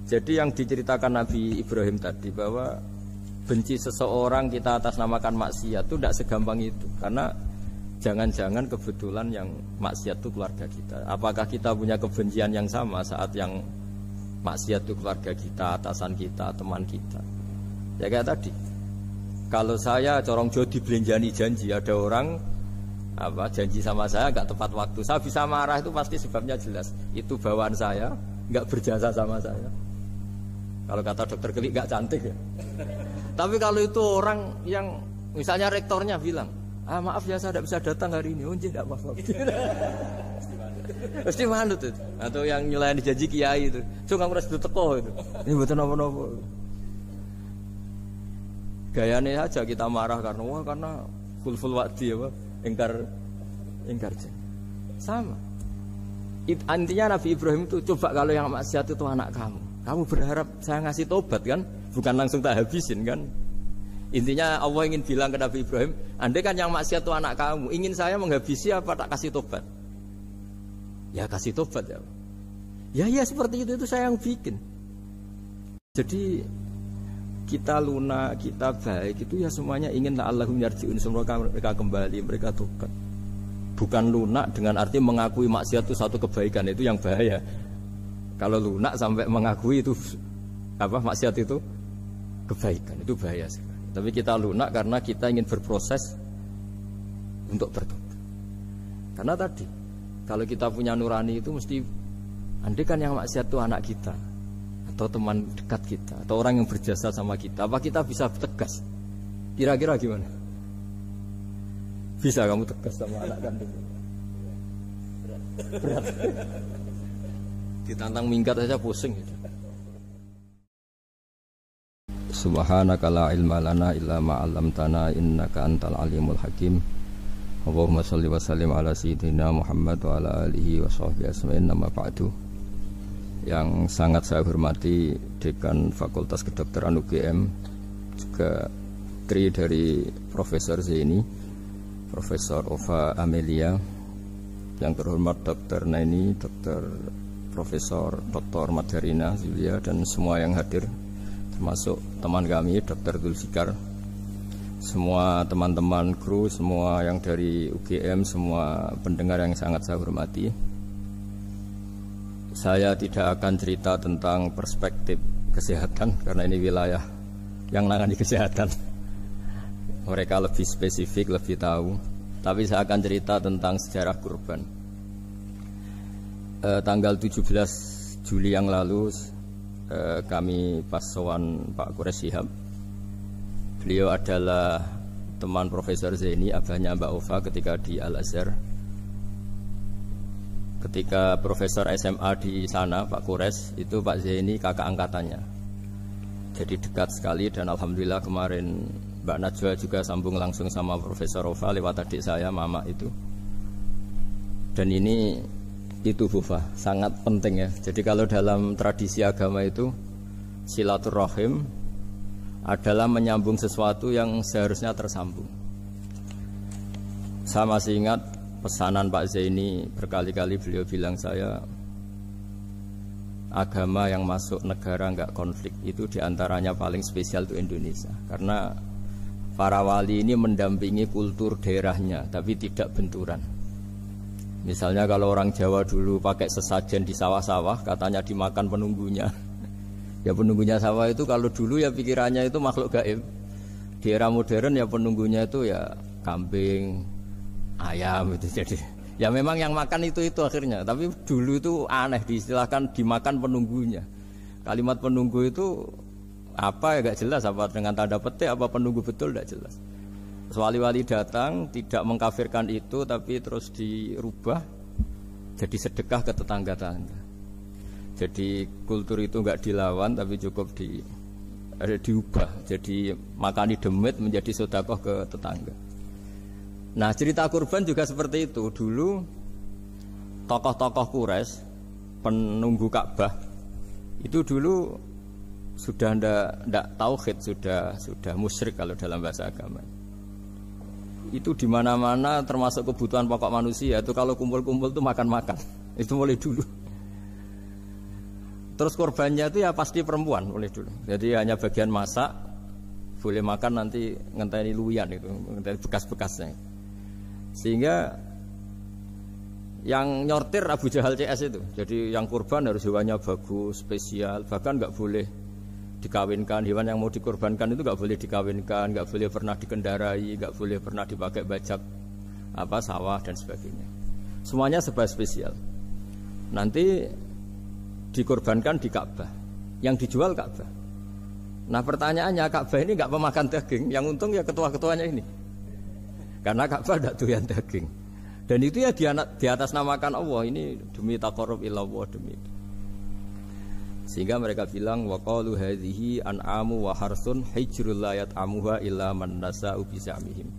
Jadi yang diceritakan Nabi Ibrahim tadi bahwa benci seseorang kita atas namakan maksiat itu tidak segampang itu. Karena jangan-jangan kebetulan yang maksiat itu keluarga kita. Apakah kita punya kebencian yang sama saat yang maksiat itu keluarga kita, atasan kita, teman kita? Ya kayak tadi. Kalau saya corong Jawa dibelenjani janji, ada orang janji sama saya nggak tepat waktu, saya bisa marah, itu pasti sebabnya jelas. Itu bawaan saya nggak berjasa sama saya. Kalau kata dokter Geli nggak cantik ya. Tapi kalau itu orang yang misalnya rektornya bilang, maaf ya saya tidak bisa datang hari ini, tidak apa-apa. Pasti manut itu. Atau yang nyulayan janji kiai itu, kamu harus teko itu. Ini betul apa-apa. Gayanya aja kita marah karena full wadi apa, ingkar sama. Intinya Nabi Ibrahim itu coba kalau yang maksiat itu anak kamu berharap saya ngasih tobat kan, bukan langsung tak habisin kan. Intinya Allah ingin bilang ke Nabi Ibrahim, andai kan yang maksiat itu anak kamu, ingin saya menghabisi apa tak kasih tobat? Ya kasih tobat ya. Ya seperti itu saya yang bikin. Jadi kita lunak, kita baik itu ya semuanya ingin la'allahum yarji'un, semoga mereka kembali, mereka tobat. Bukan lunak dengan arti mengakui maksiat itu satu kebaikan, itu yang bahaya. Kalau lunak sampai mengakui itu maksiat itu kebaikan, itu bahaya sekali. Tapi kita lunak karena kita ingin berproses untuk bertobat. Karena tadi kalau kita punya nurani itu mesti, andai kan yang maksiat itu anak kita atau teman dekat kita atau orang yang berjasa sama kita, apa kita bisa tegas? Kira-kira gimana? Bisa kamu tegas sama anak kandung? Berat. Ditantang minggat saja pusing gitu. Subhanaka la ilma lana illa ma 'allamtana innaka antal alimul hakim. Allahumma shalli wa sallim ala sayyidina Muhammad wa ala alihi wa sahbihi ajmain. Amma ba'du. Yang sangat saya hormati Dekan Fakultas Kedokteran UGM, juga tri dari Profesor Zaini, Profesor Ova Amelia, yang terhormat Dr. Naini, Dr. Profesor Dr. Madharina Zulia, dan semua yang hadir, termasuk teman kami Dr. Zulfikar, semua teman-teman kru, semua yang dari UGM, semua pendengar yang sangat saya hormati. Saya tidak akan cerita tentang perspektif kesehatan karena ini wilayah yang menangani kesehatan. Mereka lebih spesifik, lebih tahu. Tapi saya akan cerita tentang sejarah kurban. Tanggal 17 Juli yang lalu kami pas sowan Pak Quraisy Shihab. Beliau adalah teman Profesor Zaini, abahnya Mbak Ova ketika di Al-Azhar. Ketika Profesor SMA di sana, Pak Quraisy, itu Pak Zaini kakak angkatannya. Jadi dekat sekali, dan alhamdulillah kemarin Mbak Najwa juga sambung langsung sama Profesor Ova lewat adik saya, Mama itu. Dan ini itu Bufa, sangat penting ya. Jadi kalau dalam tradisi agama itu silaturahim adalah menyambung sesuatu yang seharusnya tersambung. Saya masih ingat pesanan Pak Zaini, berkali-kali beliau bilang saya, agama yang masuk negara nggak konflik itu diantaranya paling spesial itu Indonesia, karena para wali ini mendampingi kultur daerahnya tapi tidak benturan. Misalnya kalau orang Jawa dulu pakai sesajen di sawah-sawah, katanya dimakan penunggunya. Ya penunggunya sawah itu kalau dulu ya pikirannya itu makhluk gaib. Di era modern ya penunggunya itu ya kambing, ayam itu. Jadi ya memang yang makan itu akhirnya. Tapi dulu itu aneh, diistilahkan dimakan penunggunya. Kalimat penunggu itu apa ya gak jelas, apa dengan tanda petik, apa penunggu betul gak jelas. Wali-wali datang tidak mengkafirkan itu, tapi terus dirubah jadi sedekah ke tetangga-tetangga. Jadi kultur itu nggak dilawan, tapi cukup diubah. Jadi makani demit menjadi sedekah ke tetangga. Nah cerita kurban juga seperti itu. Dulu tokoh-tokoh Quraisy, penunggu Ka'bah, itu dulu sudah ndak tauhid, sudah musyrik kalau dalam bahasa agama. Itu di mana-mana termasuk kebutuhan pokok manusia itu kalau kumpul-kumpul itu makan-makan. Itu mulai dulu. Terus korbannya itu ya pasti perempuan oleh dulu. Jadi hanya bagian masak, boleh makan nanti ngenteni luyan itu, ngenteni bekas-bekasnya. Sehingga yang nyortir Abu Jahal CS itu. Jadi yang kurban harus hewannya bagus, spesial, bahkan nggak boleh dikawinkan. Hewan yang mau dikorbankan itu nggak boleh dikawinkan, nggak boleh pernah dikendarai, nggak boleh pernah dipakai bajak sawah dan sebagainya. Semuanya serba spesial. Nanti dikorbankan di Ka'bah, yang dijual Ka'bah. Nah pertanyaannya, Ka'bah ini nggak pemakan daging, yang untung ya ketua-ketuanya ini, karena Ka'bah tidak doyan daging. Dan itu ya di atas namakan Allah, ini demi taqarrub ilallah, demi. Sehingga mereka bilang waqalu hadhihi an'amu wa harsun hijrul la yat'amuha illa man nasa'u bisamihim.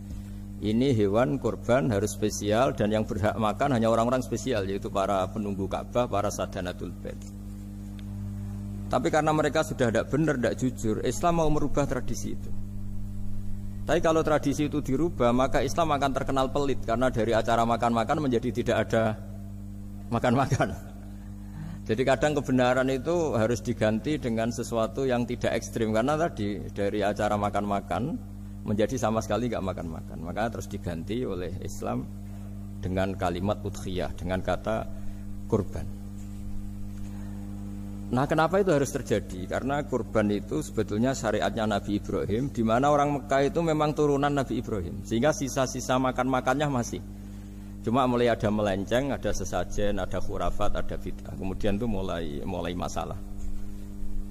Ini hewan kurban harus spesial dan yang berhak makan hanya orang-orang spesial, yaitu para penunggu Ka'bah, para sadanatul bait. Tapi karena mereka sudah tidak benar, tidak jujur, Islam mau merubah tradisi itu. Tapi kalau tradisi itu dirubah, maka Islam akan terkenal pelit, karena dari acara makan-makan menjadi tidak ada makan-makan. Jadi kadang kebenaran itu harus diganti dengan sesuatu yang tidak ekstrim, karena tadi dari acara makan-makan menjadi sama sekali nggak makan-makan. Maka terus diganti oleh Islam dengan kalimat udhiyah, dengan kata kurban. Nah kenapa itu harus terjadi? Karena kurban itu sebetulnya syariatnya Nabi Ibrahim, di mana orang Mekah itu memang turunan Nabi Ibrahim, sehingga sisa-sisa makan-makannya masih. Cuma mulai ada melenceng, ada sesajen, ada khurafat, ada bid'ah. Kemudian itu mulai masalah.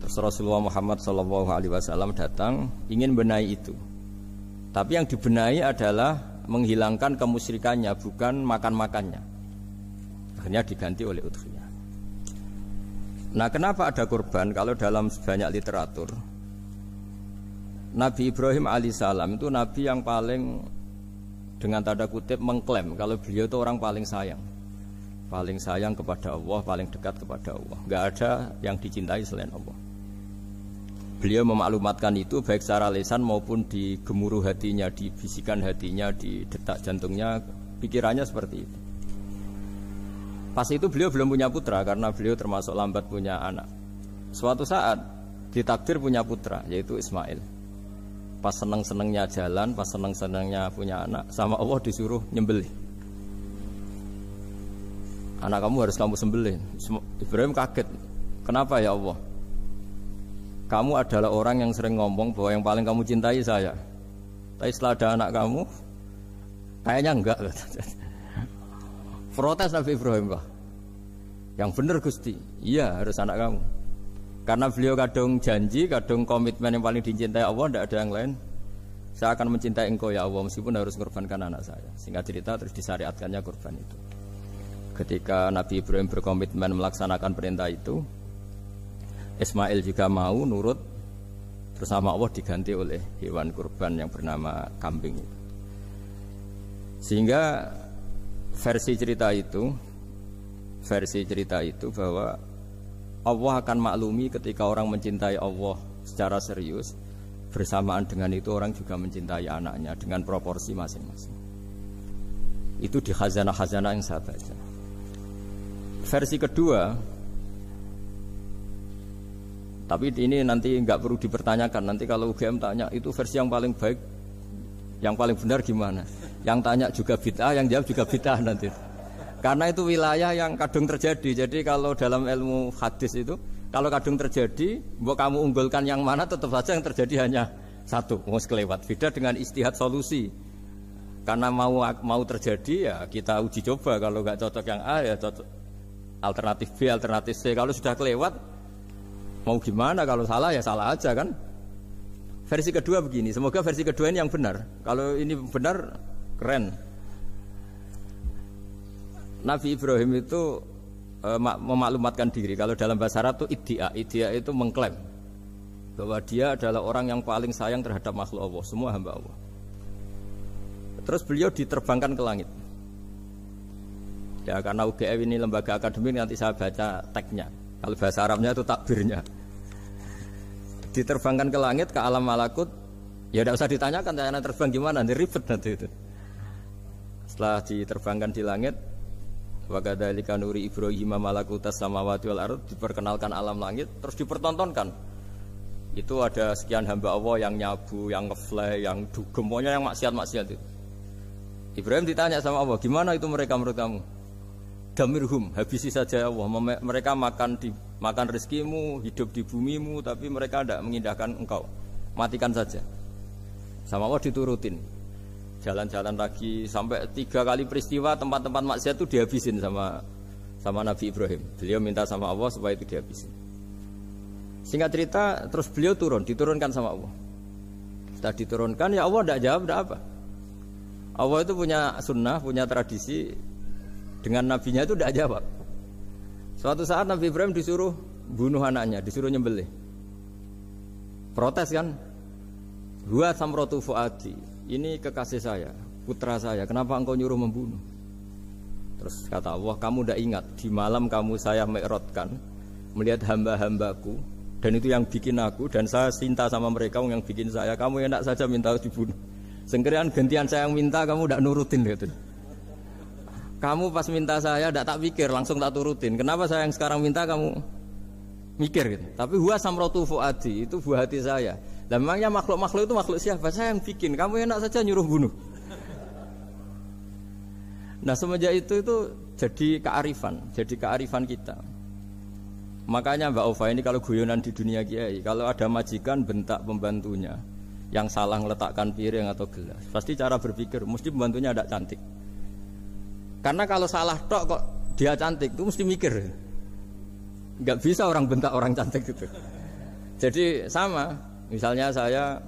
Terus Rasulullah Muhammad SAW datang ingin benahi itu. Tapi yang dibenahi adalah menghilangkan kemusyrikannya, bukan makan-makannya. Akhirnya diganti oleh udhiyah. Nah kenapa ada kurban? Kalau dalam banyak literatur, Nabi Ibrahim alaihissalam itu Nabi yang paling, dengan tanda kutip, mengklaim kalau beliau itu orang paling sayang kepada Allah, paling dekat kepada Allah. Gak ada yang dicintai selain Allah. Beliau memaklumatkan itu baik secara lisan maupun di gemuruh hatinya, di bisikan hatinya, di detak jantungnya, pikirannya seperti itu. Pas itu beliau belum punya putra karena beliau termasuk lambat punya anak. Suatu saat ditakdir punya putra, yaitu Ismail. Pas seneng-senengnya jalan, pas seneng-senengnya punya anak, sama Allah disuruh nyembelih. Anak kamu harus kamu sembelih. Ibrahim kaget. Kenapa ya Allah? Kamu adalah orang yang sering ngomong bahwa yang paling kamu cintai saya. Tapi setelah ada anak kamu, kayaknya enggak. Protes Nabi Ibrahim, Pak. Yang benar Gusti, iya harus anak kamu. Karena beliau kadung janji, kadung komitmen yang paling dicintai Allah, tidak ada yang lain. Saya akan mencintai engkau ya Allah, meskipun harus mengorbankan anak saya. Singkat cerita terus disyariatkannya kurban itu. Ketika Nabi Ibrahim berkomitmen melaksanakan perintah itu, Ismail juga mau nurut, terus sama Allah diganti oleh hewan kurban yang bernama kambing itu. Sehingga versi cerita itu bahwa Allah akan maklumi ketika orang mencintai Allah secara serius, bersamaan dengan itu orang juga mencintai anaknya dengan proporsi masing-masing. Itu di khazanah-khazanah yang saya baca. Versi kedua, tapi ini nanti nggak perlu dipertanyakan. Nanti kalau UGM tanya itu versi yang paling baik, yang paling benar gimana? Yang tanya juga bid'ah, yang jawab juga bid'ah nanti. Karena itu wilayah yang kadung terjadi. Jadi kalau dalam ilmu hadis itu, kalau kadung terjadi, mau kamu unggulkan yang mana, tetap saja yang terjadi hanya satu, mau kelewat. Beda dengan istihad solusi. Karena mau terjadi ya kita uji coba. Kalau nggak cocok yang A ya cocok alternatif B, alternatif C. Kalau sudah kelewat, mau gimana? Kalau salah ya salah aja kan. Versi kedua begini. Semoga versi kedua ini yang benar. Kalau ini benar, keren. Nabi Ibrahim itu memaklumatkan diri. Kalau dalam bahasa Arab itu iddia itu mengklaim bahwa dia adalah orang yang paling sayang terhadap makhluk Allah, semua hamba Allah. Terus beliau diterbangkan ke langit. Ya karena UGM ini lembaga akademik, nanti saya baca teksnya. Kalau bahasa Arabnya itu takbirnya. Diterbangkan ke langit, ke alam malakut. Ya tidak usah ditanyakan cara terbang gimana, nanti ribet nanti itu. Setelah diterbangkan di langit, Wa kadzalika nuri Ibrahim malakutas samawati wal ardh, diperkenalkan alam langit terus dipertontonkan. Itu ada sekian hamba Allah yang nyabu, yang ngefly, yang dugem, pokoknya yang maksiat-maksiat itu. Ibrahim ditanya sama Allah, gimana itu mereka menurut kamu? Damirhum, habisi saja Allah. Mereka makan rezekimu, hidup di bumimu, tapi mereka tidak mengindahkan engkau. Matikan saja. Sama Allah diturutin. Jalan-jalan lagi sampai 3 kali peristiwa tempat-tempat maksiat itu dihabisin sama Nabi Ibrahim. Beliau minta sama Allah supaya itu dihabisin. Singkat cerita, terus beliau diturunkan sama Allah. Setelah diturunkan, ya Allah tidak jawab, tidak apa. Allah itu punya sunnah, punya tradisi. Dengan nabinya itu tidak jawab. Suatu saat Nabi Ibrahim disuruh bunuh anaknya, disuruh nyembelih. Protes kan? Huwa samratu fuadi. Ini kekasih saya, putra saya. Kenapa engkau nyuruh membunuh? Terus kata Allah, kamu tidak ingat di malam kamu saya mi'rajkan melihat hamba-hambaku, dan itu yang bikin aku, dan saya cinta sama mereka yang bikin saya. Kamu enak saja minta dibunuh. Sengkerian gantian saya yang minta, kamu tidak nurutin gitu. Kamu pas minta saya tidak tak pikir, langsung tak turutin. Kenapa saya yang sekarang minta kamu mikir gitu. Tapi huwa samratu fuadi, itu buah hati saya. Dan memangnya makhluk-makhluk itu makhluk siapa? Saya yang bikin. Kamu enak saja nyuruh bunuh. Nah semenjak itu jadi kearifan kita. Makanya Mbak Ova ini kalau guyonan di dunia kiai, kalau ada majikan bentak pembantunya yang salah meletakkan piring atau gelas, pasti cara berpikir mesti pembantunya ada cantik. Karena kalau salah tok kok dia cantik, itu mesti mikir. Nggak bisa orang bentak orang cantik gitu. Jadi sama, misalnya saya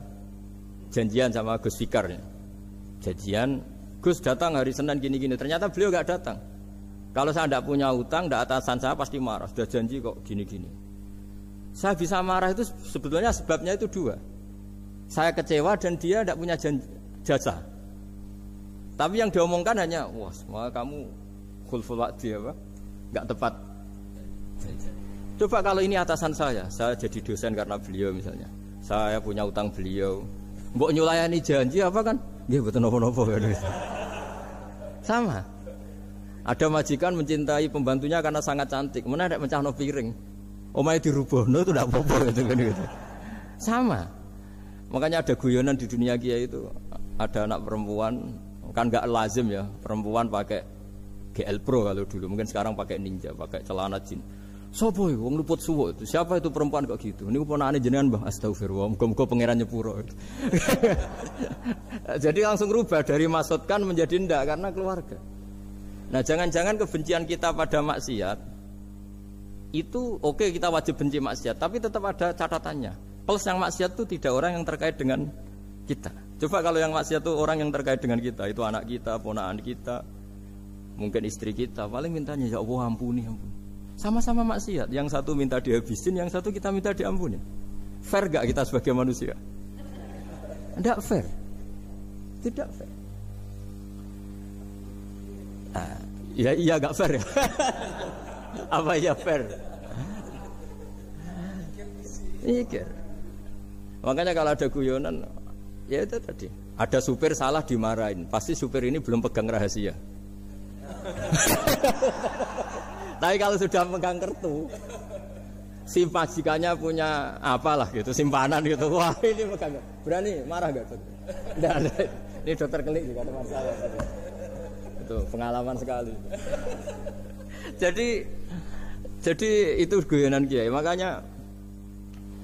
janjian sama Gus Fikar, janjian Gus datang hari Senin gini-gini, ternyata beliau nggak datang. Kalau saya tidak punya utang, tidak atasan saya pasti marah. Sudah janji kok gini-gini. Saya bisa marah itu sebetulnya sebabnya itu 2. Saya kecewa dan dia tidak punya jasa. Tapi yang diomongkan hanya, wah, semua kamu khulful wa'di apa? Enggak tepat. Coba kalau ini atasan saya jadi dosen karena beliau misalnya. Saya punya utang beliau. Mbok nyulayani janji apa kan? Nggih mboten napa-napa. Sama. Ada majikan mencintai pembantunya karena sangat cantik. Mana ada mencahno piring. Omahe dirubahno itu ndak apa-apa gitu. Sama. Makanya ada guyonan di dunia kiai itu, ada anak perempuan kan nggak lazim ya perempuan pakai GL Pro kalau dulu, mungkin sekarang pakai Ninja, pakai celana jin. Sopo iku wong luput suwo itu? Siapa itu perempuan kok gitu? Niku ponakane jenengan Mbah, astagfirullah, muga-muga pangeran nyepuro. Jadi langsung rubah dari maksudkan menjadi ndak karena keluarga. Nah, jangan-jangan kebencian kita pada maksiat itu oke, kita wajib benci maksiat, tapi tetap ada catatannya. Plus yang maksiat itu tidak orang yang terkait dengan kita. Coba kalau yang maksiat itu orang yang terkait dengan kita, itu anak kita, ponakan kita, mungkin istri kita, paling mintanya ya Allah ampuni. Sama-sama maksiat, yang satu minta dihabisin, yang satu kita minta diampuni. Fair gak kita sebagai manusia? Tidak fair. Tidak fair. Nah, iya gak fair ya. Apa ya fair? Mikir. Makanya kalau ada guyonan, ya itu tadi. Ada supir salah dimarahin, pasti supir ini belum pegang rahasia. Tapi kalau sudah pegang kartu, si majikannya punya apalah gitu, simpanan gitu. Wah ini pegang, berani marah gak tuh? Tidak ada. Ini dokter klinik juga ada masalah. Itu pengalaman sekali. Jadi itu guyonan kiai. Makanya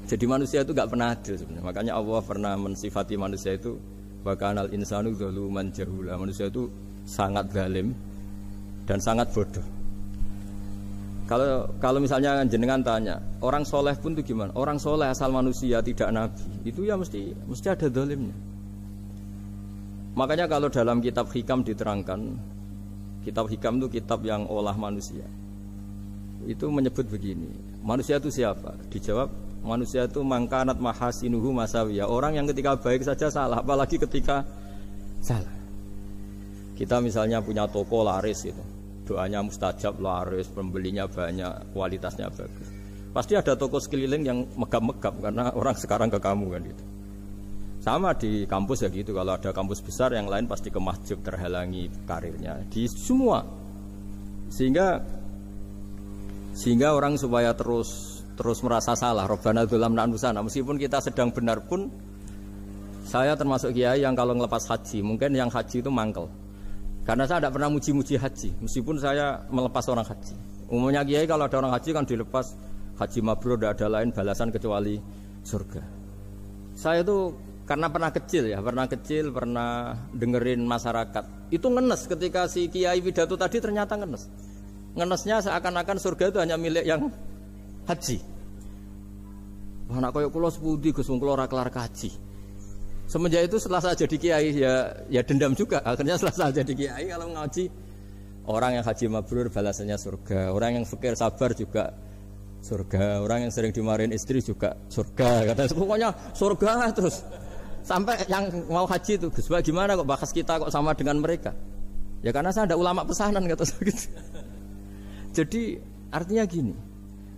jadi manusia itu gak pernah adil sebenarnya. Makanya Allah pernah mensifati manusia itu wa kanal insanu zaluman jahula. Manusia itu sangat zalim dan sangat bodoh. Kalau misalnya jenengan tanya, orang soleh pun itu gimana? Orang soleh asal manusia tidak nabi, itu ya mesti ada zalimnya. Makanya kalau dalam kitab hikam diterangkan, kitab hikam itu kitab yang olah manusia. Itu menyebut begini, manusia itu siapa? Dijawab, manusia itu mangkanat mahasinuhu masawiyah. Orang yang ketika baik saja salah, apalagi ketika salah. Kita misalnya punya toko laris gitu, doanya mustajab, laris, pembelinya banyak, kualitasnya bagus. Pasti ada toko sekeliling yang megap-megap karena orang sekarang ke kamu kan gitu. Sama di kampus ya gitu, kalau ada kampus besar yang lain pasti ke masjid terhalangi karirnya. Di semua Sehingga orang supaya terus merasa salah, Rabbana dzalamna anfusana, meskipun kita sedang benar pun. Saya termasuk kiai yang kalau ngelepas haji, mungkin yang haji itu mangkel. Karena saya tidak pernah muji-muji haji, meskipun saya melepas orang haji. Umumnya kiai kalau ada orang haji kan dilepas haji mabrur, tidak ada lain balasan kecuali surga. Saya tuh karena pernah kecil, pernah dengerin masyarakat. Itu ngenes ketika si kiai pidato tadi ternyata ngenes. Ngenesnya seakan-akan surga itu hanya milik yang haji. Wah, nak koyo kula sepundi Gus wong kula ora kelar kaji. Semenjak itu setelah saya jadi kiai ya dendam juga. Akhirnya setelah saya jadi kiai kalau ngaji orang yang haji mabrur balasannya surga, orang yang fakir sabar juga surga, orang yang sering dimarahin istri juga surga. Kata pokoknya surga terus. Sampai yang mau haji itu, Gus, gimana kok bahas kita kok sama dengan mereka? Ya karena saya ada ulama pesanan kata gitu. Jadi artinya gini,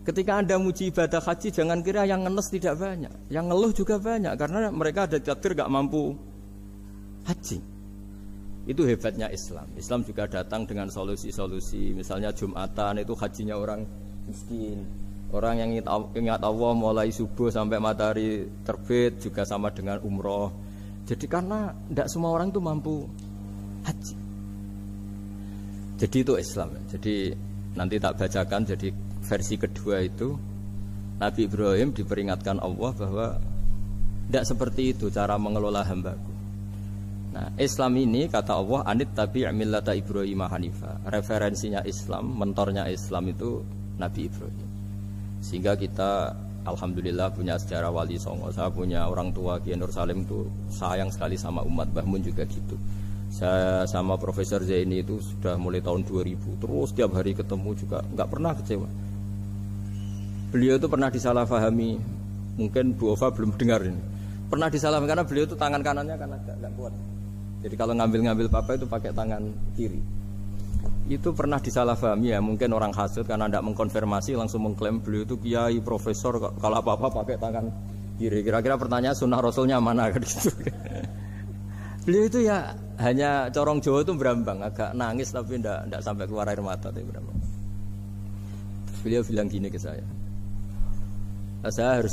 ketika Anda muji ibadah haji, jangan kira yang ngenes tidak banyak, yang ngeluh juga banyak karena mereka ada takdir gak mampu haji. Itu hebatnya Islam. Islam juga datang dengan solusi-solusi. Misalnya Jumatan itu hajinya orang miskin. Orang yang ingat Allah mulai subuh sampai matahari terbit juga sama dengan umroh. Jadi karena tidak semua orang itu mampu haji. Jadi itu Islam. Jadi nanti tak bacakan. Jadi versi kedua itu Nabi Ibrahim diperingatkan Allah bahwa tidak seperti itu cara mengelola hambaku. Nah, Islam ini kata Allah anit tabi' millata Ibrahim hanifa. Referensinya Islam, mentornya Islam itu Nabi Ibrahim. Sehingga kita alhamdulillah punya sejarah wali songo. Saya punya orang tua Kiai Nur Salim itu sayang sekali sama umat. Mbah Mun juga gitu. Saya sama Profesor Zaini itu sudah mulai tahun 2000 terus tiap hari ketemu juga nggak pernah kecewa. Beliau itu pernah disalahfahami, mungkin Bu Ova belum dengar ini. Pernah disalahfahami karena beliau itu tangan kanannya kan agak kuat. Jadi kalau ngambil papa itu pakai tangan kiri. Itu pernah disalahpahami ya, mungkin orang hasud karena tidak mengkonfirmasi langsung mengklaim beliau itu kiai profesor kalau apa-apa pakai tangan kiri. Kira-kira pertanyaan sunnah rasulnya mana kan gitu. Beliau itu ya hanya corong Jawa itu berambang, agak nangis tapi tidak sampai keluar air mata tapi berambang. Beliau bilang gini ke saya.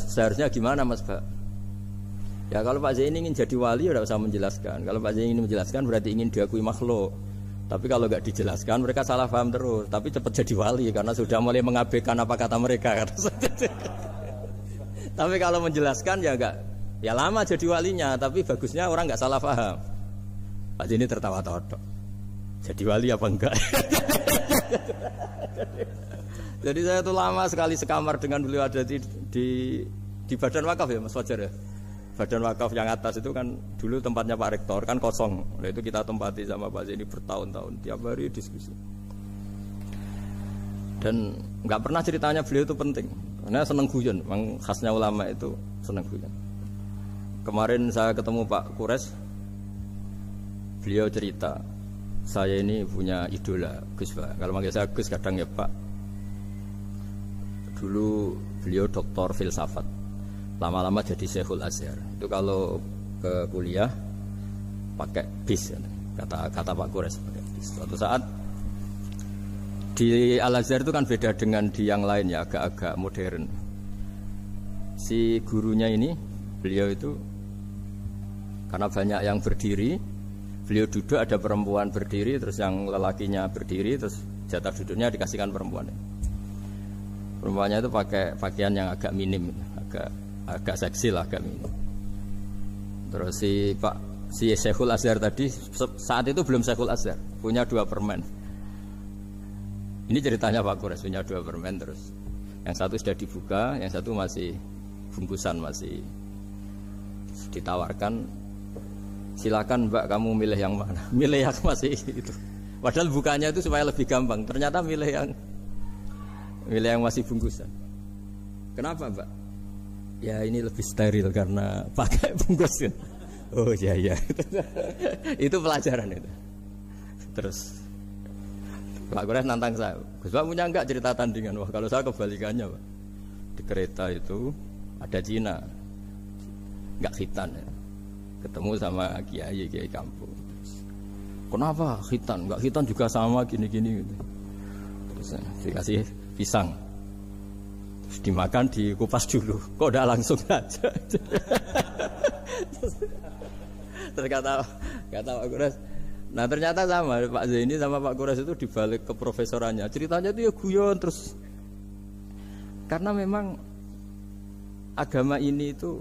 Seharusnya gimana Mas Pak? Ya kalau Pak Zaini ingin jadi wali ya tidak usah menjelaskan. Kalau Pak Zaini ingin menjelaskan berarti ingin diakui makhluk. Tapi kalau nggak dijelaskan mereka salah paham terus. Tapi cepat jadi wali karena sudah mulai mengabaikan apa kata mereka. Tapi kalau menjelaskan ya enggak, ya lama jadi walinya. Tapi bagusnya orang nggak salah paham. Pak Zaini tertawa-tawa. Jadi wali apa enggak? Jadi saya tuh lama sekali sekamar dengan beliau ada di Badan Wakaf ya Mas Fajar ya. Badan Wakaf yang atas itu kan dulu tempatnya Pak Rektor kan kosong. Nah itu kita tempati sama Pak Zaini bertahun-tahun tiap hari diskusi. Dan nggak pernah ceritanya beliau itu penting. Karena seneng guyon, memang khasnya ulama itu seneng guyon. Kemarin saya ketemu Pak Kures, beliau cerita saya ini punya idola Gus Pak. Kalau manggil saya Gus kadang ya Pak. Dulu beliau doktor filsafat. Lama-lama jadi Syekhul Azhar. Itu kalau ke kuliah pakai bis kata Pak Kures pakai bis. Suatu saat di Al Azhar itu kan beda dengan di yang lain ya, agak-agak modern. Si gurunya ini beliau itu karena banyak yang berdiri, beliau duduk ada perempuan berdiri terus yang lelakinya berdiri terus jatah duduknya dikasihkan perempuan. Perempuannya itu pakai pakaian yang agak minim, agak seksi lah agak minim. Terus si Syekhul Azhar tadi saat itu belum Syekhul Azhar, punya 2 permen. Ini ceritanya Pak Kures punya 2 permen terus. Yang satu sudah dibuka, yang satu masih bungkusan masih ditawarkan. Silakan Mbak kamu milih yang mana? Milih yang masih itu. Padahal bukanya itu supaya lebih gampang. Ternyata milih yang masih bungkusan. Kenapa Mbak? Ya ini lebih steril karena pakai bungkus. Oh iya. Itu pelajaran itu. Terus Pak Kures nantang saya. Gus Pak punya enggak cerita tandingan? Wah kalau saya kebalikannya Pak. Di kereta itu ada Cina. Enggak khitan ya. Ketemu sama kiai kampung. Kenapa khitan? Enggak khitan juga sama gini-gini gitu. Terus dikasih pisang. Terus dimakan, dikupas dulu. Kok udah langsung aja. Terus kata Pak Kuras, nah ternyata sama Pak Zaini sama Pak Kuras itu dibalik ke profesorannya. Ceritanya itu ya guyon terus. Karena memang agama ini itu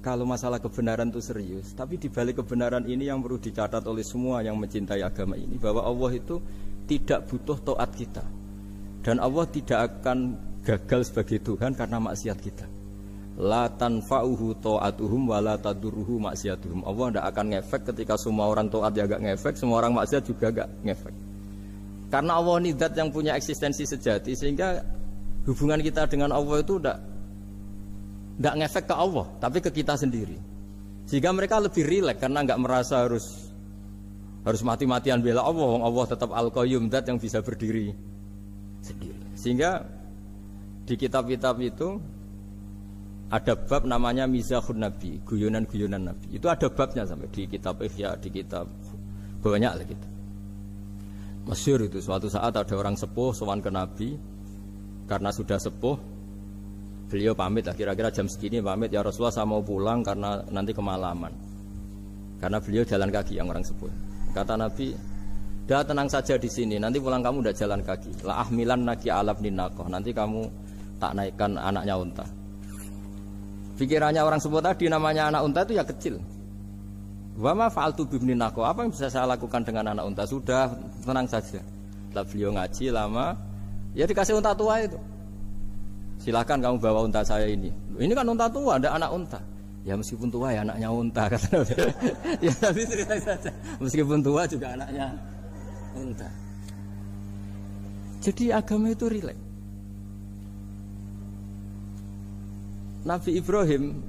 kalau masalah kebenaran itu serius. Tapi dibalik kebenaran ini yang perlu dicatat oleh semua yang mencintai agama ini, bahwa Allah itu tidak butuh taat kita. Dan Allah tidak akan gagal sebagai Tuhan karena maksiat kita. La tanfa'uhu ta'atuhum wa la tadurruhu maksiatuhum. Allah tidak akan ngefek ketika semua orang taat ya gak ngefek, semua orang maksiat juga gak ngefek. Karena Allah ini zat yang punya eksistensi sejati, sehingga hubungan kita dengan Allah itu tidak ngefek ke Allah, tapi ke kita sendiri. Sehingga mereka lebih rileks karena nggak merasa harus mati-matian bela Allah. Allah tetap Al-Qayyum, zat yang bisa berdiri sendiri. Sehingga di kitab-kitab itu ada bab namanya Mizahun Nabi, guyonan-guyonan Nabi. Itu ada babnya sampai di kitab Ihya, di kitab banyak lah gitu. Masyhur itu suatu saat ada orang sepuh sowan ke Nabi karena sudah sepuh. Beliau pamit lah, kira-kira jam segini pamit, ya Rasulullah saya mau pulang karena nanti kemalaman. Karena beliau jalan kaki yang orang sepuh. Kata Nabi, dah tenang saja di sini, nanti pulang kamu udah jalan kaki. La ahmilan naki alab ninakoh, nanti kamu tak naikkan anaknya unta. Pikirannya orang sepuh tadi namanya anak unta itu ya kecil. Wa ma fa'altu bibninako, apa yang bisa saya lakukan dengan anak unta? Sudah tenang saja. Setelah beliau ngaji lama, ya dikasih unta tua itu. Silakan kamu bawa unta saya ini. Ini kan unta tua, ada anak unta. Ya meskipun tua ya anaknya unta kata Nabi. Ya tapi cerita saja. Meskipun tua juga anaknya unta. Jadi agama itu rileks. Nabi Ibrahim,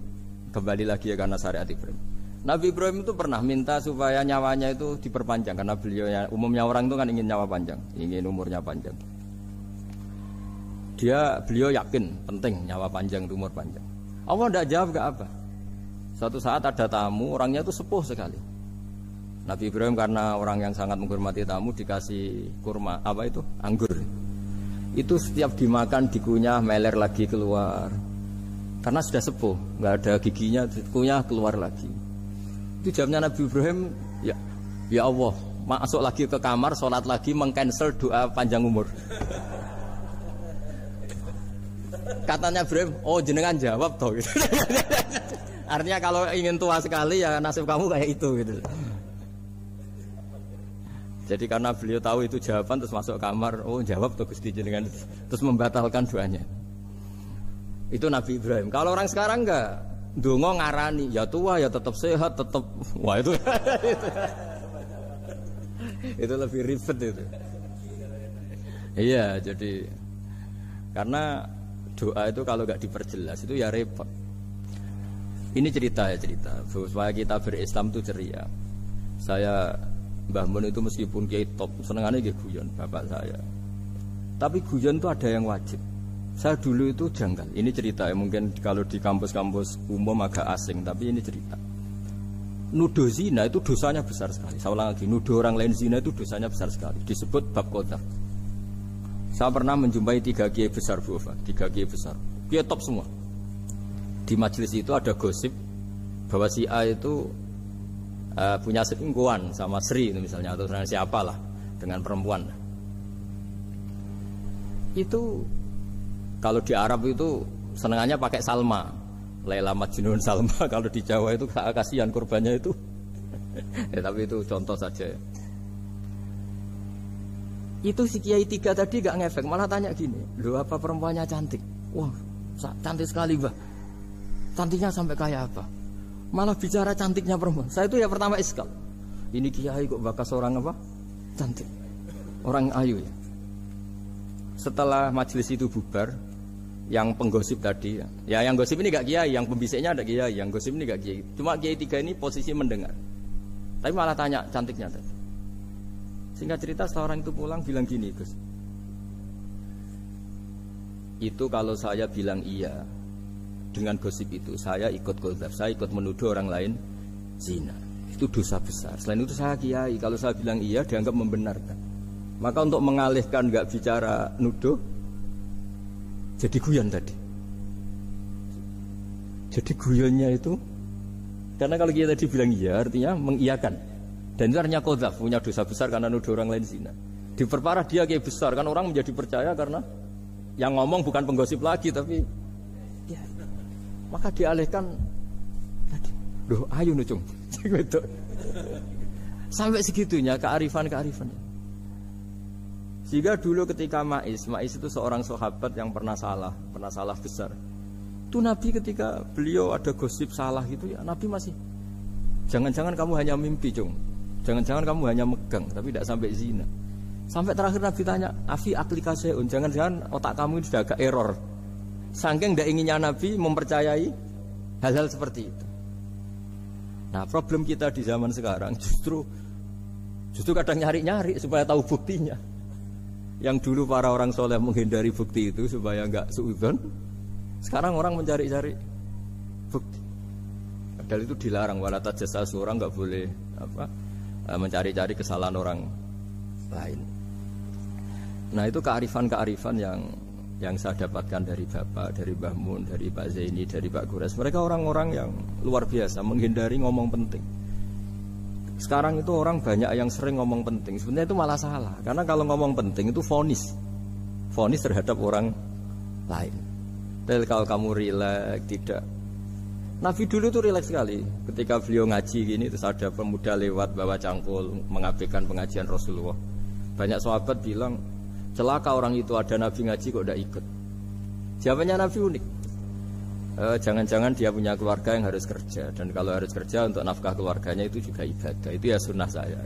kembali lagi ya karena syariat Ibrahim. Nabi Ibrahim itu pernah minta supaya nyawanya itu diperpanjang, karena beliau umumnya orang itu kan ingin nyawa panjang, ingin umurnya panjang. Beliau yakin penting nyawa panjang, umur panjang. Allah tidak jawab gak apa. Suatu saat ada tamu, orangnya itu sepuh sekali. Nabi Ibrahim karena orang yang sangat menghormati tamu dikasih kurma, apa itu? Anggur. Itu setiap dimakan dikunyah meler lagi keluar. Karena sudah sepuh, nggak ada giginya, dikunyah keluar lagi. Itu jawabnya Nabi Ibrahim, ya Allah, masuk lagi ke kamar, sholat lagi, mengcancel doa panjang umur. Katanya Ibrahim, oh jenengan jawab toh. Gitu. Artinya kalau ingin tua sekali ya nasib kamu kayak itu gitu. Jadi karena beliau tahu itu jawaban terus masuk kamar, oh jawab toh Gusti jenengan, terus membatalkan doanya. Itu Nabi Ibrahim. Kalau orang sekarang enggak, ndonga ngarani, ya tua ya tetap sehat, tetap wah itu. Itu lebih ribet itu. Iya, jadi karena doa itu kalau enggak diperjelas itu ya repot. Ini cerita supaya kita berislam itu ceria. Saya Mbah Mun itu meskipun kiai top, senengannya nggih guyon bapak saya. Tapi guyon itu ada yang wajib. Saya dulu itu janggal. Ini cerita ya, mungkin kalau di kampus-kampus umum agak asing, tapi ini cerita. Nuduh zina itu dosanya besar sekali. Saya ulang lagi, nuduh orang lain zina itu dosanya besar sekali. Disebut bab qadzaf. Saya pernah menjumpai 3 kiai besar, Bu Ova, 3 kiai besar. Kiai top semua. Di majelis itu ada gosip bahwa si A itu punya selingkuhan sama Sri itu misalnya, atau dengan siapalah, dengan perempuan. Itu kalau di Arab itu senengannya pakai Salma, Laila Majnun Salma. Kalau di Jawa itu kasihan korbannya itu. Ya, tapi itu contoh saja. Itu si Kiai 3 tadi gak ngefek, malah tanya gini, loh apa perempuannya cantik? Wah cantik sekali Mbah. Cantiknya sampai kayak apa? Malah bicara cantiknya perempuan. Saya itu ya pertama iskal. Ini Kiai kok bakas orang apa? Cantik. Orang ayu ya. Setelah majelis itu bubar, yang penggosip tadi ya yang gosip ini gak kiai, yang pembisiknya ada kiai, yang gosip ini gak kiai. Cuma Kiai 3 ini posisi mendengar. Tapi malah tanya cantiknya tadi. Singkat cerita setelah orang itu pulang bilang gini, Gus. Itu kalau saya bilang iya dengan gosip itu, saya ikut qadzaf, saya ikut menuduh orang lain zina. Itu dosa besar. Selain itu saya kiai, kalau saya bilang iya dianggap membenarkan. Maka untuk mengalihkan nggak bicara nuduh, jadi guyon tadi. Jadi guyonnya itu, karena kalau kita tadi bilang iya, artinya mengiyakan. Dan itu artinya qadzaf, punya dosa besar karena nuduh orang lain zina. Diperparah dia kayak besar, kan orang menjadi percaya karena yang ngomong bukan penggosip lagi, tapi ya, maka dialihkan tadi. Loh, ayo nucung. Sampai segitunya kearifan. Sehingga dulu ketika Ma'is itu seorang sahabat yang pernah salah besar. Itu Nabi ketika beliau ada gosip salah gitu ya, Nabi masih jangan-jangan kamu hanya mimpi, Cung. Jangan-jangan kamu hanya megang, tapi tidak sampai zina. Sampai terakhir Nabi tanya, Afi aklikaseun, jangan-jangan otak kamu ini sudah agak error. Saking tidak inginnya Nabi mempercayai hal-hal seperti itu. Nah, problem kita di zaman sekarang justru kadang nyari-nyari supaya tahu buktinya. Yang dulu para orang soleh menghindari bukti itu supaya enggak suudzon, sekarang orang mencari-cari bukti. Padahal itu dilarang, wala tajassasu, orang enggak boleh mencari-cari kesalahan orang lain. Nah, itu kearifan-kearifan yang saya dapatkan dari Bapak, dari Mbah Mun, dari Pak Zaini, dari Pak Gures. Mereka orang-orang yang luar biasa menghindari ngomong penting. Sekarang itu orang banyak yang sering ngomong penting. Sebenarnya itu malah salah. Karena kalau ngomong penting itu vonis terhadap orang lain. Dan kalau kamu rileks, tidak. Nabi dulu itu rileks sekali. Ketika beliau ngaji gini, terus ada pemuda lewat bawa cangkul mengabaikan pengajian Rasulullah. Banyak sahabat bilang, celaka orang itu, ada Nabi ngaji kok tidak ikut. Jawabannya Nabi unik. Jangan-jangan dia punya keluarga yang harus kerja, dan kalau harus kerja untuk nafkah keluarganya itu juga ibadah. Itu ya sunnah saya.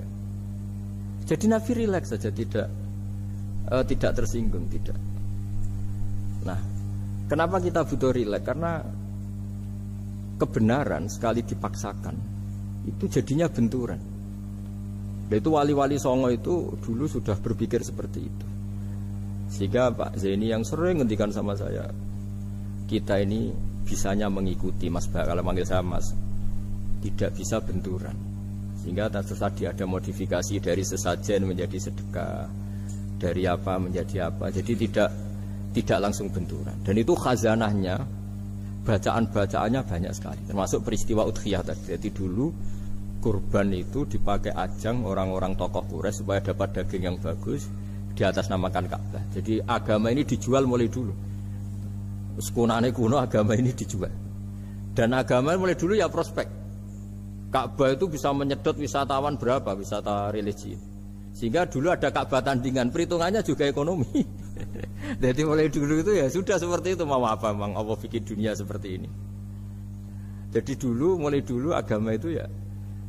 Jadi Nabi rileks saja, tidak tersinggung, tidak. Nah, kenapa kita butuh rileks? Karena kebenaran sekali dipaksakan itu jadinya benturan. Dan itu wali-wali Songo itu dulu sudah berpikir seperti itu. Sehingga Pak Zaini yang sering ngendikan sama saya, kita ini bisanya mengikuti Mas Bah, kalau manggil saya Mas, tidak bisa benturan. Sehingga tadi ada modifikasi dari sesajen menjadi sedekah, dari apa menjadi apa. Jadi tidak langsung benturan. Dan itu khazanahnya, bacaan-bacaannya banyak sekali. Termasuk peristiwa Udhiyah tadi. Jadi dulu kurban itu dipakai ajang orang-orang tokoh Quraisy supaya dapat daging yang bagus, di atas namakan Ka'bah. Jadi agama ini dijual mulai dulu. Sekunane kuno agama ini dijual. Dan agama mulai dulu ya prospek. Ka'bah itu bisa menyedot wisatawan berapa, wisata religi. Sehingga dulu ada Ka'bah tandingan, perhitungannya juga ekonomi. Jadi mulai dulu itu ya sudah seperti itu. Mau apa Bang, Allah bikin dunia seperti ini. Jadi mulai dulu agama itu ya,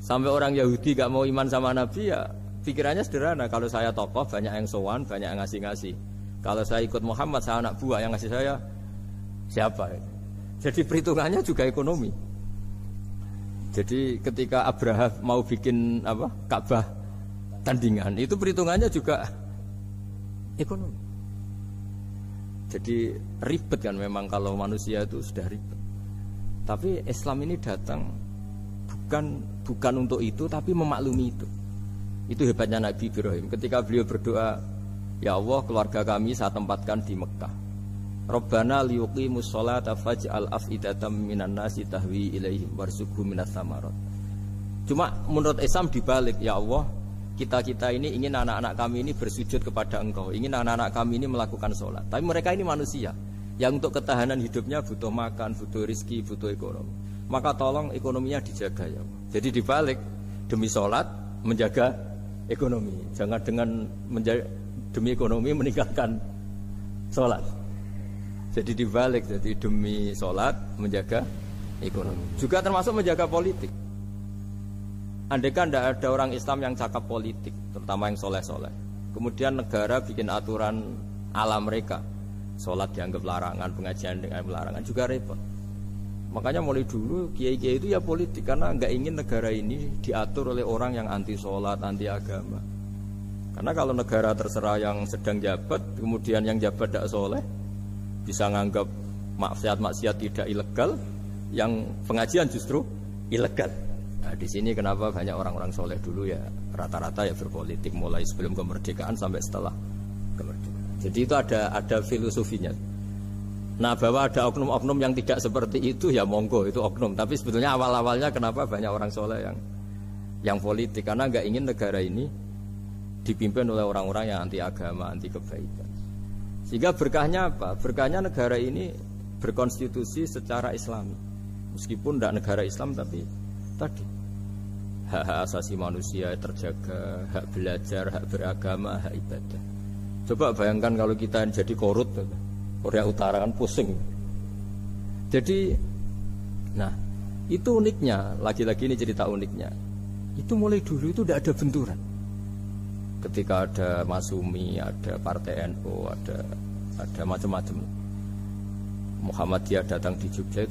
sampai orang Yahudi gak mau iman sama Nabi ya pikirannya sederhana. Kalau saya tokoh banyak yang sowan, banyak yang ngasih-ngasih. Kalau saya ikut Muhammad, saya anak buah, yang ngasih saya siapa? Jadi perhitungannya juga ekonomi. Jadi ketika Abraham mau bikin Ka'bah tandingan, itu perhitungannya juga ekonomi. Jadi ribet kan memang kalau manusia itu sudah ribet. Tapi Islam ini datang bukan untuk itu, tapi memaklumi itu. Itu hebatnya Nabi Ibrahim. Ketika beliau berdoa, ya Allah, keluarga kami saya tempatkan di Mekah. Rabbana liyuqimus sholata faj'al af'idatam minan nasi tahwi ilaihim warzuqhum minas samarat. Cuma menurut Islam dibalik, ya Allah, kita ini ingin anak-anak kami ini bersujud kepada Engkau, ingin anak-anak kami ini melakukan sholat. Tapi mereka ini manusia yang untuk ketahanan hidupnya butuh makan, butuh rizki, butuh ekonomi. Maka tolong ekonominya dijaga ya Allah. Jadi dibalik, demi sholat menjaga ekonomi. Jangan dengan demi ekonomi meninggalkan sholat. Jadi dibalik, jadi demi sholat menjaga ekonomi. Juga termasuk menjaga politik. Andaikan tidak ada orang Islam yang cakap politik, terutama yang soleh-soleh, kemudian negara bikin aturan ala mereka, sholat dianggap larangan, pengajian dengan larangan, juga repot. Makanya mulai dulu kiai-kiai itu ya politik, karena nggak ingin negara ini diatur oleh orang yang anti sholat, anti agama. Karena kalau negara terserah yang sedang jabat, kemudian yang jabat tidak soleh, bisa nganggap maksiat tidak ilegal, yang pengajian justru ilegal. Nah, di sini kenapa banyak orang-orang soleh dulu ya rata-rata ya berpolitik mulai sebelum kemerdekaan sampai setelah kemerdekaan. Jadi itu ada filosofinya. Nah, bahwa ada oknum-oknum yang tidak seperti itu ya monggo, itu oknum. Tapi sebetulnya awal-awalnya kenapa banyak orang soleh yang politik, karena nggak ingin negara ini dipimpin oleh orang-orang yang anti agama, anti kebaikan. Sehingga berkahnya apa? Berkahnya negara ini berkonstitusi secara Islami. Meskipun tidak negara Islam, tapi tadi hak-hak asasi manusia terjaga, hak belajar, hak beragama, hak ibadah. Coba bayangkan kalau kita jadi korut, Korea Utara kan pusing. Jadi, nah itu uniknya. Lagi-lagi ini cerita uniknya. Itu mulai dulu itu tidak ada benturan. Ketika ada Masumi, ada Partai NU, ada macam-macam. Muhammadiyah datang di Jogja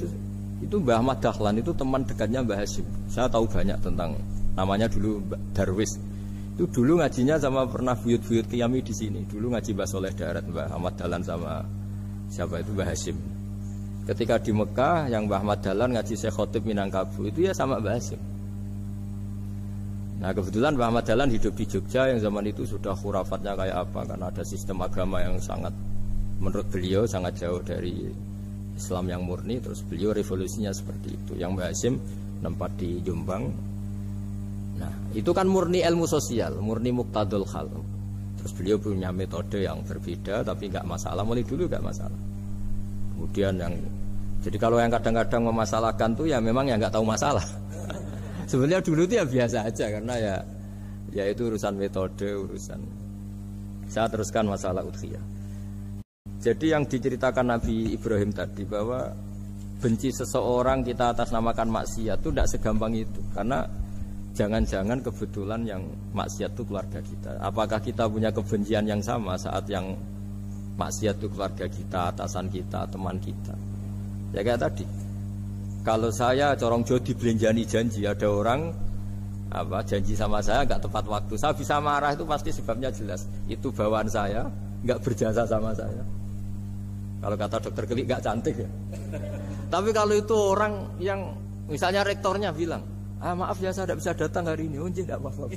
itu Mbah Ahmad Dahlan itu teman dekatnya Mbah Hasyim. Saya tahu banyak tentang, namanya dulu Darwis. Itu dulu ngajinya sama pernah buyut-buyut Qiyami di sini. Dulu ngaji Mbah Soleh Darat, Mbah Ahmad Dahlan sama siapa itu Mbah Hasyim. Ketika di Mekah yang Mbah Ahmad Dahlan ngaji Syekh Khotib Minangkabau itu ya sama Mbah Hasyim. Nah kebetulan Mbah Ahmad Dahlan hidup di Jogja yang zaman itu sudah khurafatnya kayak apa, karena ada sistem agama yang sangat menurut beliau sangat jauh dari Islam yang murni. Terus beliau revolusinya seperti itu. Yang Mbah Hasyim nempat di Jombang. Nah itu kan murni ilmu sosial, murni muqtadul hal. Terus beliau punya metode yang berbeda, tapi nggak masalah, mulai dulu nggak masalah. Kemudian jadi kalau yang kadang-kadang memasalahkan tuh ya memang ya nggak tahu masalah. Sebenarnya dulu itu ya biasa aja, karena ya itu urusan metode, urusan. Saya teruskan masalah udhiyah. Jadi yang diceritakan Nabi Ibrahim tadi bahwa benci seseorang kita atas namakan maksiat itu tidak segampang itu, karena jangan-jangan kebetulan yang maksiat itu keluarga kita. Apakah kita punya kebencian yang sama saat yang maksiat itu keluarga kita, atasan kita, teman kita? Ya kayak tadi. Kalau saya corong jo dibelanjani janji, ada orang janji sama saya nggak tepat waktu, saya bisa marah, itu pasti sebabnya jelas. Itu bawaan saya nggak berjasa sama saya. Kalau kata dokter Keli nggak cantik ya. Tapi kalau itu orang yang misalnya rektornya bilang, maaf ya saya tidak bisa datang hari ini, tidak apa-apa.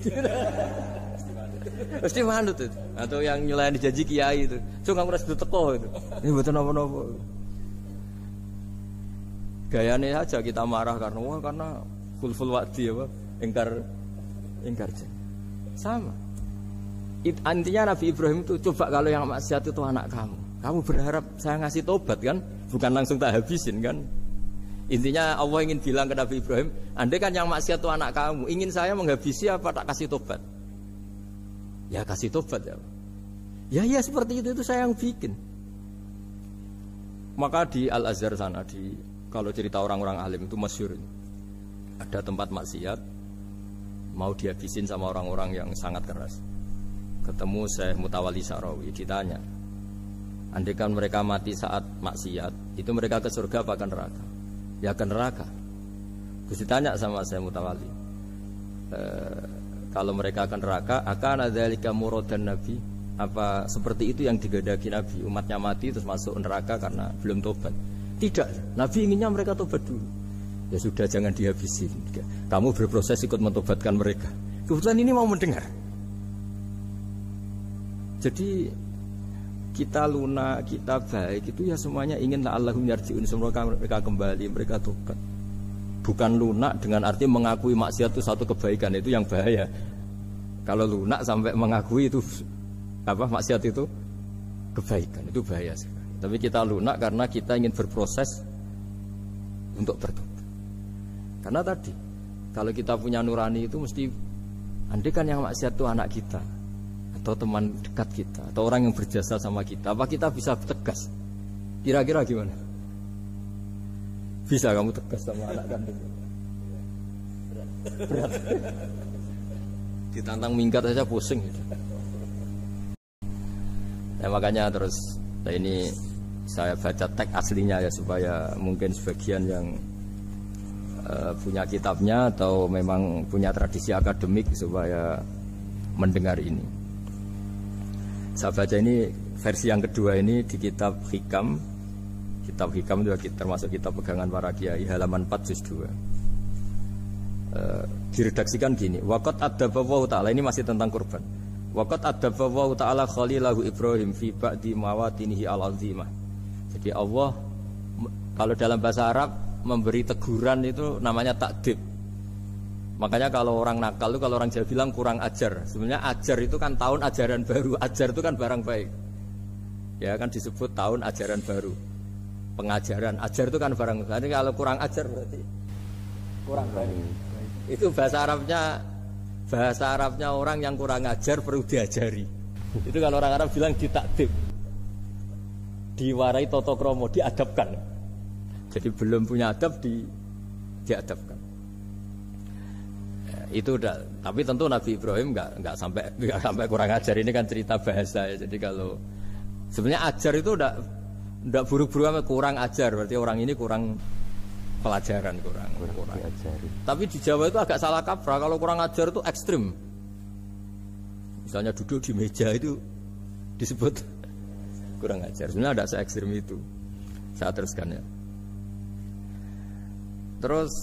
Pasti manut itu. Atau yang nyelayan janji kiai itu, cuma ngurus itu teko itu. Ini betul apa-apa. Gayanya aja kita marah karena khulful wa'di apa? Ingkar janji. Sama. Intinya Nabi Ibrahim itu coba kalau yang maksiat itu anak kamu berharap saya ngasih tobat kan? Bukan langsung tak habisin kan? Intinya Allah ingin bilang ke Nabi Ibrahim, andai kan yang maksiat itu anak kamu, ingin saya menghabisi apa tak kasih tobat? Ya kasih tobat ya. Ya seperti itu saya yang bikin. Maka di Al-Azhar sana kalau cerita orang-orang alim itu masyhur. Ada tempat maksiat mau dihabisin sama orang-orang yang sangat keras. Ketemu Syekh Mutawalli Sa'rawi, ditanya, andai kan mereka mati saat maksiat, itu mereka ke surga apa ke neraka? Ya ke neraka. Terus ditanya sama Syekh Mutawalli, kalau mereka ke neraka, akan adzalika muradan Nabi? Apa seperti itu yang digandaki Nabi, umatnya mati terus masuk neraka karena belum tobat? Tidak, Nabi inginnya mereka tobat dulu. Ya sudah, jangan dihabisin. Kamu berproses ikut mentobatkan mereka. Kebetulan ini mau mendengar. Jadi kita lunak, kita baik itu ya semuanya ingin la'allahum yarji'un, semoga mereka kembali, mereka tobat. Bukan lunak dengan arti mengakui maksiat itu satu kebaikan, itu yang bahaya. Kalau lunak sampai mengakui itu maksiat itu kebaikan, itu bahaya sekali. Tapi kita lunak karena kita ingin berproses untuk bertobat. Karena tadi, kalau kita punya nurani itu mesti, andai kan yang maksiat itu anak kita, atau teman dekat kita, atau orang yang berjasa sama kita, apa kita bisa tegas? Kira-kira gimana? Bisa kamu tegas sama anak kandung? Berat. Ditantang minggat saja pusing. Ya makanya terus, ini saya baca teks aslinya ya, supaya mungkin sebagian yang punya kitabnya atau memang punya tradisi akademik supaya mendengar ini. Saya baca ini versi yang kedua ini di kitab Hikam. Kitab Hikam itu termasuk kitab pegangan para kiai, halaman 4 juz 2. diredaksikan gini, waqat adzabahu ta'ala, ini masih tentang kurban. Waqat adzabahu ta'ala khalilahu Ibrahim fi ba'di mawatinihi al-azimah. Jadi Allah kalau dalam bahasa Arab memberi teguran itu namanya takdib. Makanya kalau orang nakal itu, kalau orang Jawa bilang kurang ajar. Sebenarnya ajar itu kan tahun ajaran baru. Ajar itu kan barang baik. Ya kan disebut tahun ajaran baru. Pengajaran, ajar itu kan barang baik. Jadi kalau kurang ajar berarti kurang baik. Itu bahasa Arabnya orang yang kurang ajar perlu diajari. Itu kalau orang Arab bilang ditakdib. Diwarai toto kromo, diadabkan. Jadi belum punya adab diadabkan. Itu udah, tapi tentu Nabi Ibrahim nggak sampai kurang ajar. Ini kan cerita bahasa ya. Jadi kalau sebenarnya ajar itu udah buruk-buruk amat, kurang ajar berarti orang ini kurang pelajaran, kurang. Tapi di Jawa itu agak salah kaprah. Kalau kurang ajar itu ekstrim. Misalnya duduk di meja itu disebut kurang ajar. Sebenarnya ada se-ekstrim itu. Saya teruskan ya. Terus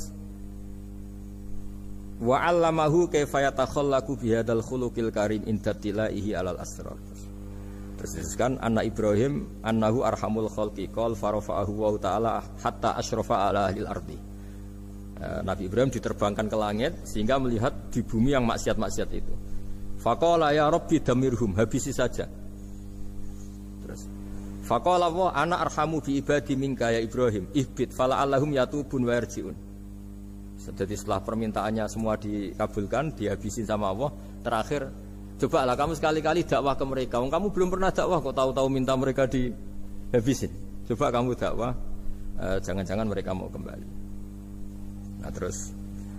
wa 'allamahu kaifa yatakhallaqu bihadzal khuluqil karim inda tilaihi alal asrar. Terus kan anak Ibrahim annahu arhamul khalqi qal farafa'ahu wa ta'ala hatta asyrafa ala ahlil ardi. Nabi Ibrahim diterbangkan ke langit sehingga melihat di bumi yang maksiat-maksiat itu. Faqala ya rabbi damirhum, habisi saja. Terus faqala wa ana arhamu bi ibadi minka ya Ibrahim ihbit fala allahum yatubun wa yarjiun. Jadi setelah permintaannya semua dikabulkan, dihabisin sama Allah. Terakhir, cobalah kamu sekali-kali dakwah ke mereka. Kamu belum pernah dakwah kok tahu-tahu minta mereka dihabisin. Coba kamu dakwah, jangan-jangan mereka mau kembali. Nah terus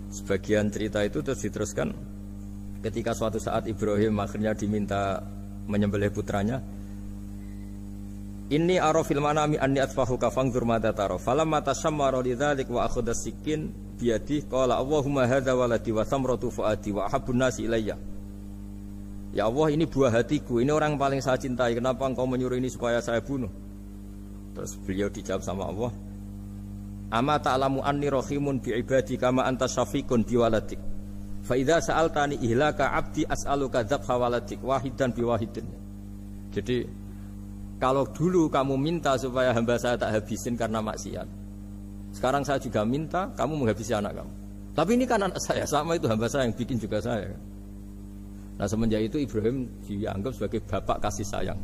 sebagian cerita itu terus diteruskan ketika suatu saat Ibrahim akhirnya diminta menyembelih putranya. Inni arafil manami anni atfahuka fangdur mata taro. Falamma tasammara lidzalik wa akhadha sikin biyadi qala Allahumma hadza waladi wa samratu fuadi wa habbun nasi ilayya. Ya Allah, ini buah hatiku, ini orang paling saya cintai. Kenapa engkau menyuruh ini supaya saya bunuh? Terus beliau dijawab sama Allah, ama ta'lamu anni rahimun bi ibadi kama anta syafiqun bi waladik. Fa idza sa'altani ihlaka 'abdi as'aluka dzabha waladik wahidan bi wahidin. Jadi kalau dulu kamu minta supaya hamba saya tak habisin karena maksiat, sekarang saya juga minta kamu menghabisi anak kamu. Tapi ini kan anak saya, sama itu hamba saya yang bikin juga saya. Nah semenjak itu Ibrahim dianggap sebagai bapak kasih sayang.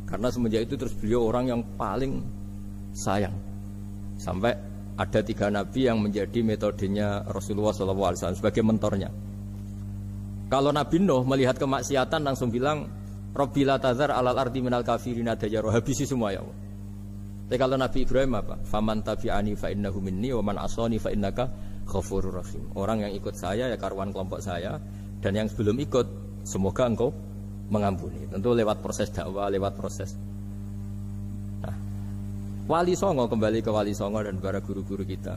Karena semenjak itu terus beliau orang yang paling sayang. Sampai ada 3 nabi yang menjadi metodenya Rasulullah SAW sebagai mentornya. Kalau Nabi Nuh melihat kemaksiatan langsung bilang, Rabbi la tazar alal ardi minal kafirina dajaro, habisi semua ya Allah. Tapi kalau Nabi Ibrahim apa? Faman tabi'ani fa innahu minni wa man asani fa innaka ghafurur rahim. Orang yang ikut saya ya karuan kelompok saya, dan yang sebelum ikut semoga engkau mengampuni. Tentu lewat proses dakwah, lewat proses. Nah, Wali Songo, kembali ke Wali Songo dan para guru-guru kita,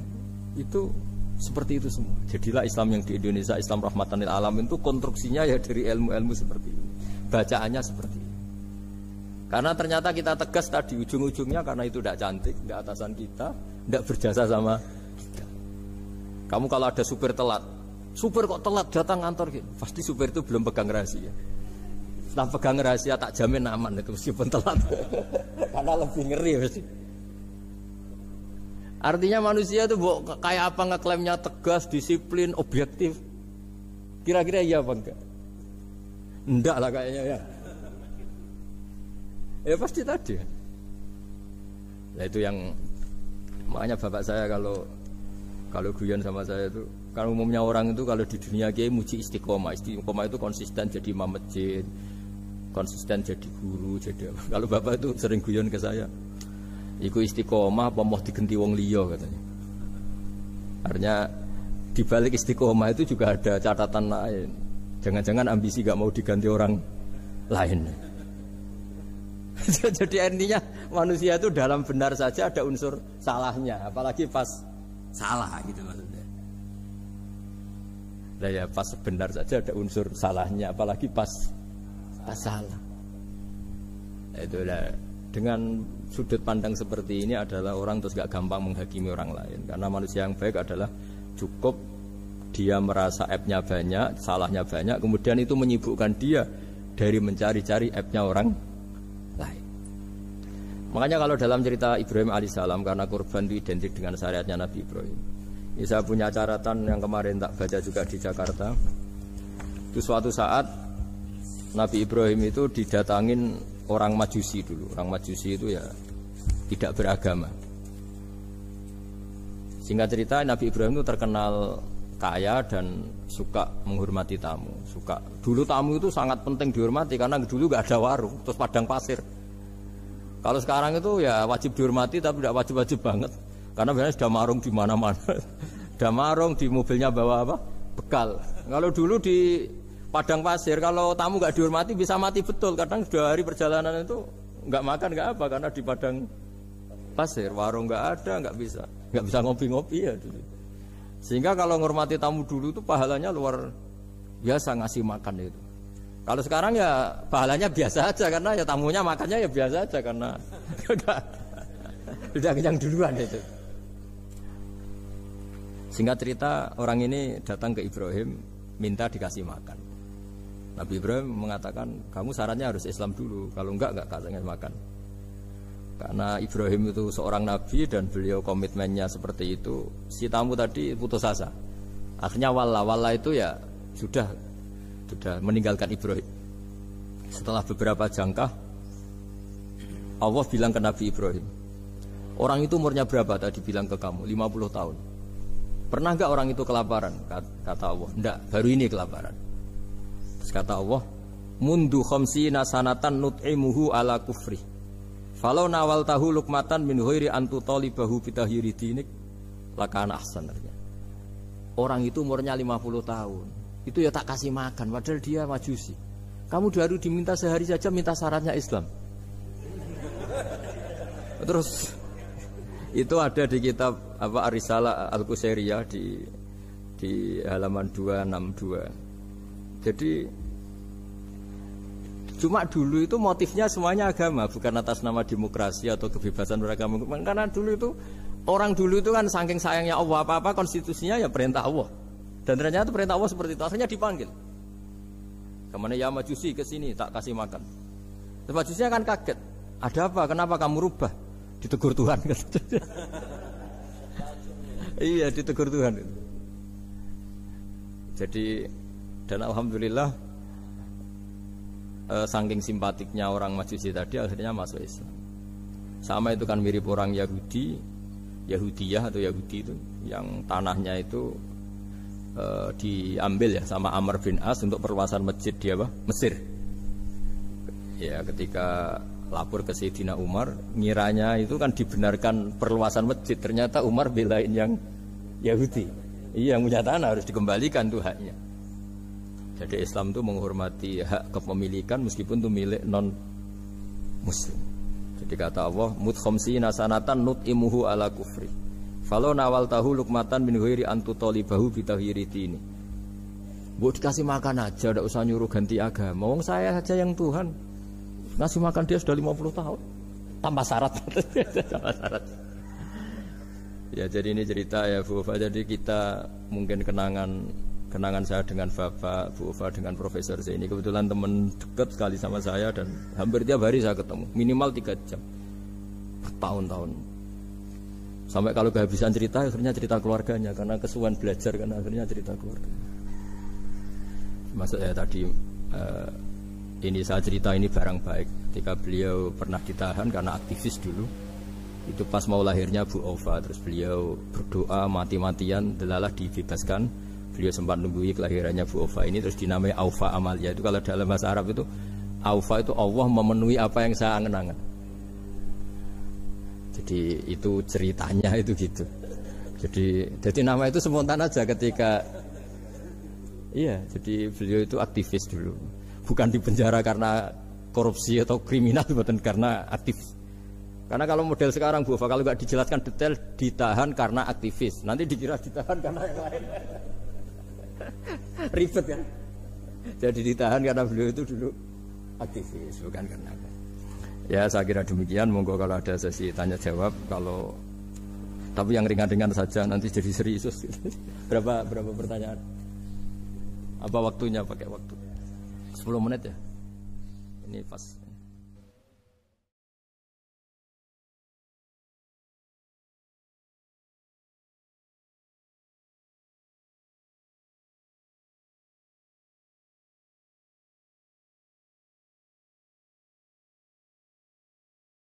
itu seperti itu semua. Jadilah Islam yang di Indonesia, Islam rahmatan lil alamin, itu konstruksinya ya dari ilmu-ilmu seperti ini. Bacaannya seperti ini. Karena ternyata kita tegas tadi ujung-ujungnya karena itu tidak cantik, tidak atasan kita, tidak berjasa sama kita. Kamu kalau ada supir telat, supir kok telat datang kantor gitu, pasti supir itu belum pegang rahasia. Setelah pegang rahasia tak jamin aman itu meskipun telat. Karena lebih ngeri pasti. Artinya manusia itu kayak apa ngeklaimnya tegas, disiplin, objektif. Kira-kira iya apa enggak? Enggak lah kayaknya ya. Ya pasti tadi. Nah itu yang makanya bapak saya kalau guyon sama saya itu, kan umumnya orang itu kalau di dunia kiai muji istiqomah. Istiqomah itu konsisten jadi imam masjid, konsisten jadi guru, jadi apa. Kalau bapak itu sering guyon ke saya, iku istiqomah apa mau digenti wong liya katanya. Artinya di balik istiqomah itu juga ada catatan lain. Jangan-jangan ambisi gak mau diganti orang lain. Jadi intinya manusia itu dalam benar saja ada unsur salahnya, apalagi pas salah gitu maksudnya. Nah ya pas benar saja ada unsur salahnya, apalagi pas salah. Itulah dengan sudut pandang seperti ini adalah orang terus gak gampang menghakimi orang lain. Karena manusia yang baik adalah cukup dia merasa aibnya banyak, salahnya banyak, kemudian itu menyibukkan dia dari mencari-cari aibnya orang lain. Makanya kalau dalam cerita Ibrahim alaihissalam, karena kurban itu identik dengan syariatnya Nabi Ibrahim. Ini saya punya catatan yang kemarin tak baca juga di Jakarta. Itu suatu saat Nabi Ibrahim itu didatangin orang Majusi dulu. Orang Majusi itu ya tidak beragama. Singkat cerita Nabi Ibrahim itu terkenal kaya dan suka menghormati tamu. Dulu tamu itu sangat penting dihormati karena dulu nggak ada warung, terus padang pasir. Kalau sekarang itu ya wajib dihormati tapi tidak wajib-wajib banget. Karena biasanya sudah marung di mana-mana. Sudah marung di mobilnya bawa apa? Bekal. Kalau dulu di padang pasir, kalau tamu nggak dihormati bisa mati betul. Kadang sudah hari perjalanan itu nggak makan nggak apa karena di padang pasir, warung nggak ada, nggak bisa ngopi-ngopi ya dulu. Sehingga kalau menghormati tamu dulu itu pahalanya luar biasa ngasih makan itu. Kalau sekarang ya pahalanya biasa aja karena ya tamunya makannya ya biasa aja karena sudah kenyang duluan itu. Singkat cerita orang ini datang ke Ibrahim minta dikasih makan. Nabi Ibrahim mengatakan kamu syaratnya harus Islam dulu, kalau enggak kasih makan. Karena Ibrahim itu seorang nabi dan beliau komitmennya seperti itu, si tamu tadi putus asa. Akhirnya walla itu ya sudah meninggalkan Ibrahim. Setelah beberapa jangkah Allah bilang ke Nabi Ibrahim, orang itu umurnya berapa tadi bilang ke kamu? 50 tahun. Pernah enggak orang itu kelaparan? Kata Allah, enggak, baru ini kelaparan. Terus kata Allah, mundu khamsina sanatan nut'imuhu ala kufri. Falau nawal tahu lukmatan min ghairi antu talibahu bitahiri dinik lakana ahsan. Orang itu umurnya 50 tahun. Itu ya tak kasih makan padahal dia Majusi. Kamu baru diminta sehari saja minta syaratnya Islam. Terus itu ada di kitab apa Ar-Risalah Al-Qusairiyah di halaman 262. Jadi cuma dulu itu motifnya semuanya agama, bukan atas nama demokrasi atau kebebasan beragama. Karena dulu itu orang dulu itu kan saking sayangnya Allah, apa-apa konstitusinya ya perintah Allah. Dan ternyata perintah Allah seperti itu. Akhirnya dipanggil. Kemana ya Majusi ke sini tak kasih makan. Terus Majusi kan kaget. Ada apa? Kenapa kamu rubah? Ditegur Tuhan. Iya, ditegur Tuhan. Jadi dan alhamdulillah saking simpatiknya orang Majusi tadi akhirnya masuk Islam. Sama itu kan mirip orang Yahudiyah atau Yahudi itu yang tanahnya itu diambil ya sama Amr bin As untuk perluasan masjid di Mesir. Ya ketika lapor ke Sayyidina Umar, ngiranya itu kan dibenarkan perluasan masjid, ternyata Umar belain yang Yahudi. Iya, yang punya tanah harus dikembalikan tuh haknya. Jadi Islam itu menghormati hak kepemilikan meskipun itu milik non muslim. Jadi kata Allah, mut khamsina sanatan nut'imuhu ala kufri. Falau nawal tahu lukmatan min ghairi antu talibahu bitahiri dini. Buat dikasih makan aja, tidak usah nyuruh ganti agama. Wong saya saja yang Tuhan ngasih makan dia sudah 50 tahun tanpa syarat. Tanpa syarat. Ya jadi ini cerita ya Bu Ufa. Jadi kita mungkin kenangan saya dengan Bapak, Bu Ufa dengan Profesor Zaini. Kebetulan teman dekat sekali sama saya dan hampir tiap hari saya ketemu, minimal 3 jam bertahun-tahun. Sampai kalau kehabisan cerita, akhirnya cerita keluarganya karena kesuwan belajar kan akhirnya cerita keluarga. Maksud saya tadi ini saya cerita ini barang baik. Ketika beliau pernah ditahan karena aktivis dulu, itu pas mau lahirnya Bu Ova, terus beliau berdoa mati-matian, delalah dibebaskan. Beliau sempat nunggu kelahirannya Bu Ova ini, terus dinamai Aufa Amalia. Itu kalau dalam bahasa Arab itu Aufa itu Allah memenuhi apa yang saya angen-angen. Jadi itu ceritanya itu gitu. Jadi nama itu spontan aja ketika iya, jadi beliau itu aktivis dulu. Bukan dipenjara karena korupsi atau kriminal, bukan karena aktivis. Karena kalau model sekarang Bu, kalau nggak dijelaskan detail ditahan karena aktivis, nanti dikira ditahan karena yang lain. Ribet kan? Jadi ditahan karena beliau itu dulu aktivis, bukan karena apa. Ya saya kira demikian. Monggo kalau ada sesi tanya jawab. Kalau Tapi yang ringan-ringan saja nanti jadi serius. Berapa pertanyaan? Apa waktunya pakai waktu? 10 menit ya? Ini pas.